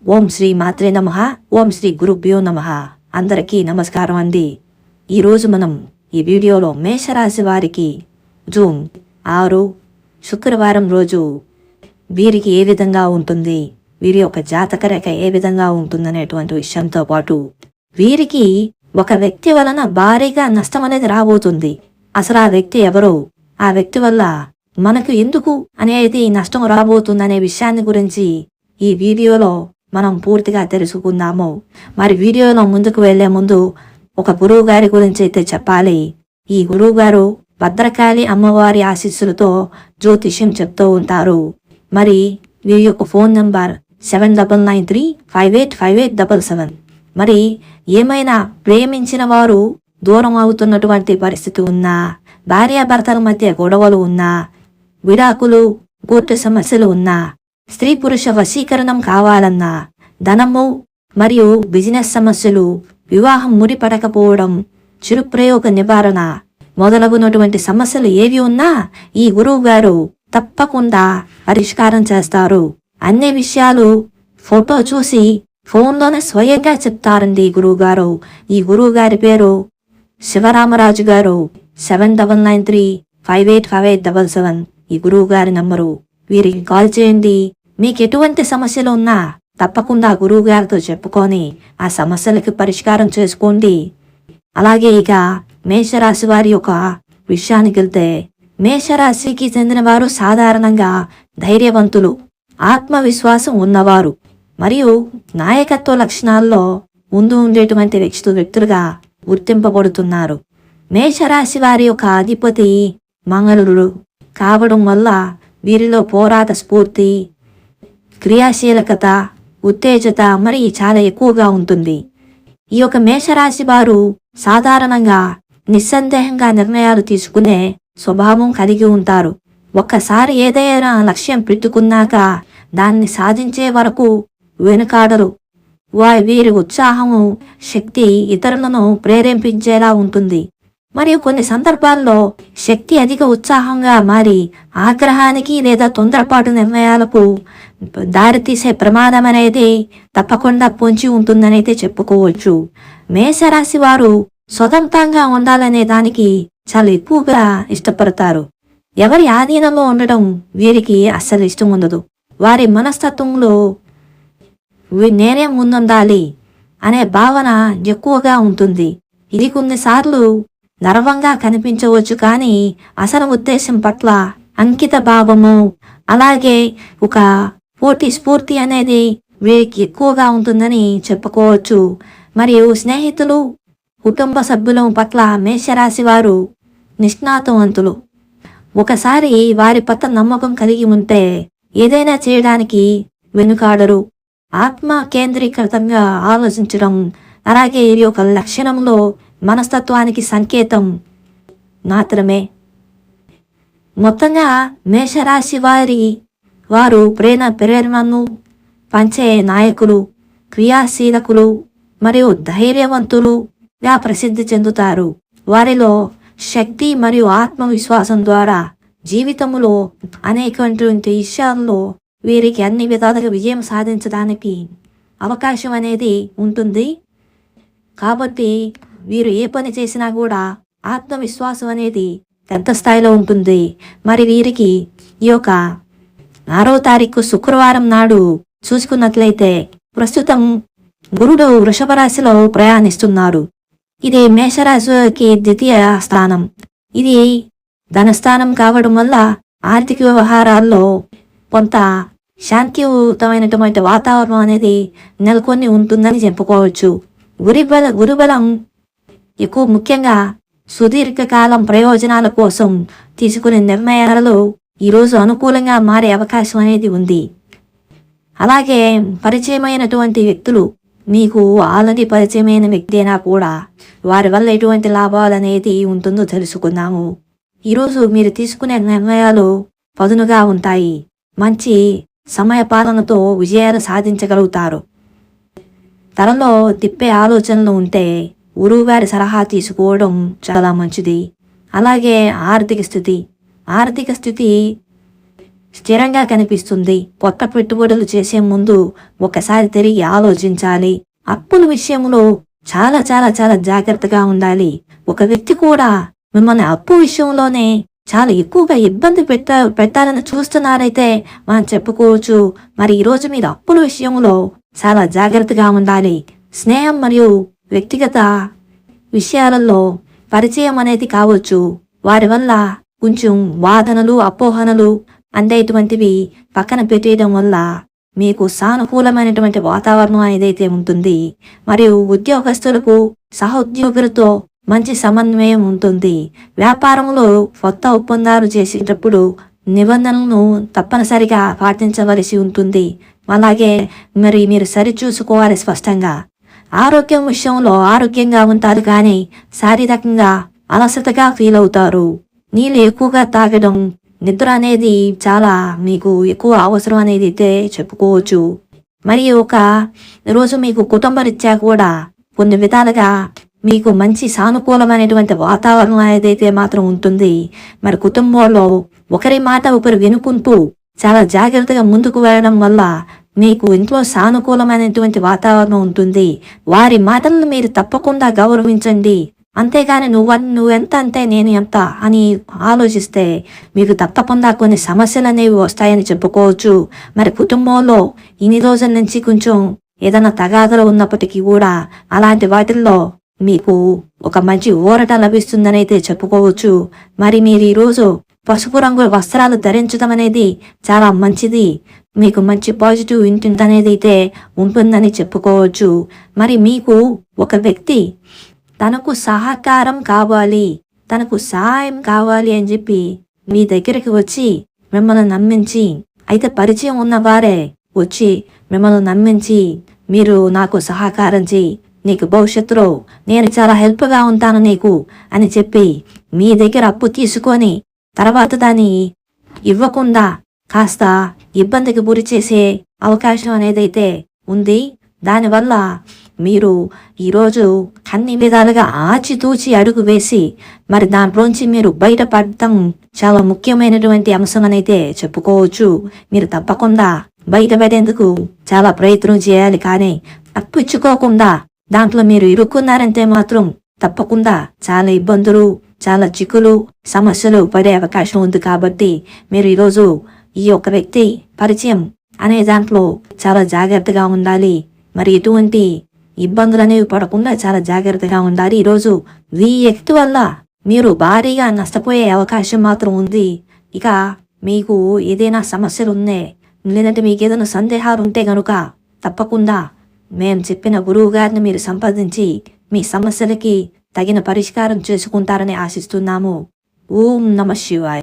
ఓం శ్రీ మాత్రే నమః. ఓం శ్రీ గురుభ్యో నమః. అందరికీ నమస్కారం అండి. ఈరోజు మనం ఈ వీడియోలో మేషరాశి వారికి జూన్ 6 శుక్రవారం రోజు వీరికి ఏ విధంగా ఉంటుంది, వీరి యొక్క జాతక రేఖ ఏ విధంగా ఉంటుందనేటువంటి విషయంతో పాటు వీరికి ఒక వ్యక్తి వలన భారీగా నష్టం అనేది రాబోతుంది. అసలు ఆ వ్యక్తి ఎవరు, ఆ వ్యక్తి వల్ల మనకు ఎందుకు అనేది నష్టం రాబోతుందనే విషయాన్ని గురించి ఈ వీడియోలో మనం పూర్తిగా తెలుసుకుందాము. మరి వీడియోలో ముందుకు వెళ్లే ముందు ఒక గురువు గారి గురించి అయితే చెప్పాలి. ఈ గురువు గారు భద్రకాళి అమ్మవారి ఆశీస్సులతో జ్యోతిష్యం చెప్తూ ఉంటారు. మరి వీరి యొక్క ఫోన్ నంబర్ 7993585877. మరి ఏమైనా ప్రేమించిన వారు దూరం అవుతున్నటువంటి పరిస్థితి ఉన్నా, భార్యాభర్తల మధ్య గొడవలు ఉన్నా, విడాకులు కోర్టు సమస్యలు ఉన్నా, స్త్రీ పురుష వశీకరణం కావాలన్నా, ధనము మరియు బిజినెస్ సమస్యలు, వివాహం ముడిపడకపోవడం, చిరుప్రయోగ నివారణ మొదలగునటువంటి సమస్యలు ఏవి ఉన్నా ఈ గురువు గారు తప్పకుండా పరిష్కారం చేస్తారు. అన్ని విషయాలు ఫోటో చూసి ఫోన్లోనే స్వయంగా చెప్తారండి ఈ గురువు గారు. ఈ గురువు గారి పేరు శివరామరాజు గారు. 7993585877 ఈ గురువు గారి నంబరు. వీరికి కాల్ చేయండి. మీకు ఎటువంటి సమస్యలు ఉన్నా తప్పకుండా గురువు గారితో చెప్పుకొని ఆ సమస్యలకు పరిష్కారం చేసుకోండి. అలాగే ఇక మేషరాశి వారి యొక్క విషయానికి వెళ్తే, మేషరాశికి చెందిన వారు సాధారణంగా ధైర్యవంతులు, ఆత్మవిశ్వాసం ఉన్నవారు మరియు నాయకత్వ లక్షణాల్లో ముందు ఉండేటువంటి వ్యక్తులుగా గుర్తింపబడుతున్నారు. మేషరాశి వారి యొక్క అధిపతి మంగళుడు కావడం వల్ల వీరిలో పోరాట స్ఫూర్తి, క్రియాశీలకత, ఉత్తేజత మరి చాలా ఎక్కువగా ఉంటుంది. ఈ యొక్క మేషరాశి వారు సాధారణంగా నిస్సందేహంగా నిర్ణయాలు తీసుకునే స్వభావం కలిగి ఉంటారు. ఒక్కసారి ఏదైనా లక్ష్యం పెట్టుకున్నాక దాన్ని సాధించే వరకు వెనుకాడరు. వీరి ఉత్సాహము, శక్తి ఇతరులను ప్రేరేపించేలా ఉంటుంది. మరియు కొన్ని సందర్భాల్లో శక్తి అధిక ఉత్సాహంగా మారి ఆగ్రహానికి లేదా తొందరపాటు నిర్ణయాలకు దారితీసే ప్రమాదం అనేది తప్పకుండా పొంచి ఉంటుందనైతే చెప్పుకోవచ్చు. మేషరాశి వారు స్వతంత్రంగా ఉండాలనే దానికి చాలా ఎక్కువగా ఇష్టపడతారు. ఎవరి ఆధీనంలో ఉండడం వీరికి అస్సలు ఇష్టం ఉండదు. వారి మనస్తత్వంలో నేనే ముందుండాలి అనే భావన ఎక్కువగా ఉంటుంది. ఇది కొన్నిసార్లు నర్వంగా కనిపించవచ్చు, కానీ అసలు ఉద్దేశం పట్ల అంకిత భావము, అలాగే ఒక పోటీ స్ఫూర్తి అనేది వీరికి ఎక్కువగా ఉంటుందని చెప్పుకోవచ్చు. మరియు స్నేహితులు, కుటుంబ సభ్యుల పట్ల మేషరాశి వారు నిష్ణాతవంతులు. ఒకసారి వారి పట్ల నమ్మకం కలిగి ఉంటే ఏదైనా చేయడానికి వెనుకాడరు. ఆత్మ కేంద్రీకృతంగా ఆలోచించడం అలాగే ఈ యొక్క లక్షణంలో మనస్తత్వానికి సంకేతం మాత్రమే. మొత్తంగా మేషరాశి వారు ప్రేరణను పంచే నాయకులు, క్రియాశీలకులు మరియు ధైర్యవంతులుగా ప్రసిద్ధి చెందుతారు. వారిలో శక్తి మరియు ఆత్మవిశ్వాసం ద్వారా జీవితంలో అనేకటువంటి విషయాల్లో వీరికి అన్ని విధాలుగా విజయం సాధించడానికి అవకాశం అనేది ఉంటుంది. కాబట్టి వీరు ఏ పని చేసినా కూడా ఆత్మవిశ్వాసం అనేది పెద్ద స్థాయిలో ఉంటుంది. మరి వీరికి ఈ యొక్క 6వ తారీఖు శుక్రవారం నాడు చూసుకున్నట్లయితే ప్రస్తుతం గురుడు వృషభ రాశిలో ప్రయాణిస్తున్నారు. ఇది మేషరాశికి ద్వితీయ స్థానం. ఇది ధనస్థానం కావడం వల్ల ఆర్థిక వ్యవహారాల్లో కొంత శాంతియుతమైనటువంటి వాతావరణం అనేది నెలకొని ఉంటుందని చెప్పుకోవచ్చు. గురుబలం ఎక్కువ ముఖ్యంగా సుదీర్ఘకాలం ప్రయోజనాల కోసం తీసుకునే నిర్ణయాలలో ఈరోజు అనుకూలంగా మారే అవకాశం అనేది ఉంది. అలాగే పరిచయమైనటువంటి వ్యక్తులు, మీకు ఆల్రెడీ పరిచయమైన వ్యక్తి అయినా కూడా వారి వల్ల ఎటువంటి లాభాలు అనేది ఉంటుందో తెలుసుకుందాము. ఈరోజు మీరు తీసుకునే నిర్ణయాలు పదునుగా ఉంటాయి. మంచి సమయ పాలనతో విజయాలు సాధించగలుగుతారు. తనలో తిప్పే ఆలోచనలు ఉంటే గురువుగారి సలహా తీసుకోవడం చాలా మంచిది. అలాగే ఆర్థిక స్థితి స్థిరంగా కనిపిస్తుంది. కొత్త పెట్టుబడులు చేసే ముందు ఒకసారి తిరిగి ఆలోచించాలి. అప్పుల విషయంలో చాలా చాలా చాలా జాగ్రత్తగా ఉండాలి. ఒక వ్యక్తి కూడా మిమ్మల్ని అప్పు విషయంలోనే చాలా ఎక్కువగా ఇబ్బంది పెట్టాలని చూస్తున్నారైతే మనం చెప్పుకోవచ్చు. మరి ఈరోజు మీరు అప్పుల విషయంలో చాలా జాగ్రత్తగా ఉండాలి. స్నేహం మరియు వ్యక్తిగత విషయాలలో పరిచయం అనేది కావచ్చు. వారి వల్ల కొంచెం వాదనలు అపోహనలు అందేటువంటివి పక్కన పెట్టేయడం వల్ల మీకు సానుకూలమైనటువంటి వాతావరణం అనేది ఉంటుంది. మరియు ఉద్యోగస్తులకు సహోద్యోగులతో మంచి సమన్వయం ఉంటుంది. వ్యాపారంలో కొత్త ఒప్పందాలు చేసేటప్పుడు నిబంధనలను తప్పనిసరిగా పాటించవలసి ఉంటుంది. అలాగే మరి మీరు సరిచూసుకోవాలి స్పష్టంగా. ఆరోగ్యం విషయంలో ఆరోగ్యంగా ఉంటారు, కానీ శారీరకంగా అలసటగా ఫీల్ అవుతారు. నీళ్ళు ఎక్కువగా తాగడం, నిద్ర అనేది చాలా మీకు ఎక్కువ అవసరం అనేది అయితే చెప్పుకోవచ్చు. మరి ఒక రోజు మీకు కుటుంబరీత్యా కూడా కొన్ని విధాలుగా మీకు మంచి సానుకూలమైనటువంటి వాతావరణం ఏదైతే మాత్రం ఉంటుంది. మరి కుటుంబంలో ఒకరి మాట ఒకరు వినుకుంటూ చాలా జాగ్రత్తగా ముందుకు వెళ్ళడం వల్ల మీకు ఇంట్లో సానుకూలమైనటువంటి వాతావరణం ఉంటుంది. వారి మాటలను మీరు తప్పకుండా గౌరవించండి. అంతేగాని నువ్వెంత అంటే నేను ఎంత అని ఆలోచిస్తే మీకు తప్పకుండా కొన్ని సమస్యలు అనేవి వస్తాయని చెప్పుకోవచ్చు. మరి కుటుంబంలో ఇన్ని రోజుల నుంచి కొంచెం ఏదైనా తగాదలు ఉన్నప్పటికీ కూడా అలాంటి వాటిల్లో మీకు ఒక మంచి ఊరట లభిస్తుందని అయితే చెప్పుకోవచ్చు. మరి మీరు ఈరోజు పసుపు రంగు వస్త్రాలు ధరించడం అనేది చాలా మంచిది. మీకు మంచి పాజిటివ్ ఇంటింట్ అనేది అయితే ఉంటుందని చెప్పుకోవచ్చు. మరి మీకు ఒక వ్యక్తి తనకు సహకారం కావాలి, తనకు సహాయం కావాలి అని చెప్పి మీ దగ్గరికి వచ్చి మిమ్మల్ని నమ్మించి, అయితే పరిచయం ఉన్నవారే వచ్చి మిమ్మల్ని నమ్మించి మీరు నాకు సహకారం చేయి, నీకు భవిష్యత్తులో నేను చాలా హెల్ప్గా ఉంటాను నీకు అని చెప్పి మీ దగ్గర అప్పు తీసుకొని తర్వాత దాన్ని ఇవ్వకుండా కాస్త ఇబ్బందికి గురి చేసే అవకాశం అనేదైతే ఉంది. దానివల్ల మీరు ఈరోజు అన్ని విధాలుగా ఆచితూచి అడుగు వేసి మరి దాంట్లోంచి మీరు బయటపడటం చాలా ముఖ్యమైనటువంటి అంశం అనైతే చెప్పుకోవచ్చు. మీరు తప్పకుండా బయటపడేందుకు చాలా ప్రయత్నం చేయాలి, కానీ అప్పు ఇచ్చుకోకుండా దాంట్లో మీరు ఇరుక్కున్నారంటే మాత్రం తప్పకుండా చాలా ఇబ్బందులు, చాలా చిక్కులు, సమస్యలు పడే అవకాశం ఉంది. కాబట్టి మీరు ఈరోజు ఈ యొక్క వ్యక్తి పరిచయం అనే దాంట్లో చాలా జాగ్రత్తగా ఉండాలి. మరి ఎటువంటి ఇబ్బందులు అనేవి పడకుండా చాలా జాగ్రత్తగా ఉండాలి. ఈరోజు ఈ వ్యక్తి వల్ల మీరు భారీగా నష్టపోయే అవకాశం మాత్రం ఉంది. ఇక మీకు ఏదైనా సమస్యలు ఉన్నాయి, లేదంటే మీకు ఏదైనా సందేహాలు ఉంటే గనుక తప్పకుండా మేము చెప్పిన గురువు గారిని మీరు సంప్రదించి మీ సమస్యలకి తగిన పరిష్కారం చేసుకుంటారని ఆశిస్తున్నాము. ఓం నమః శివాయ.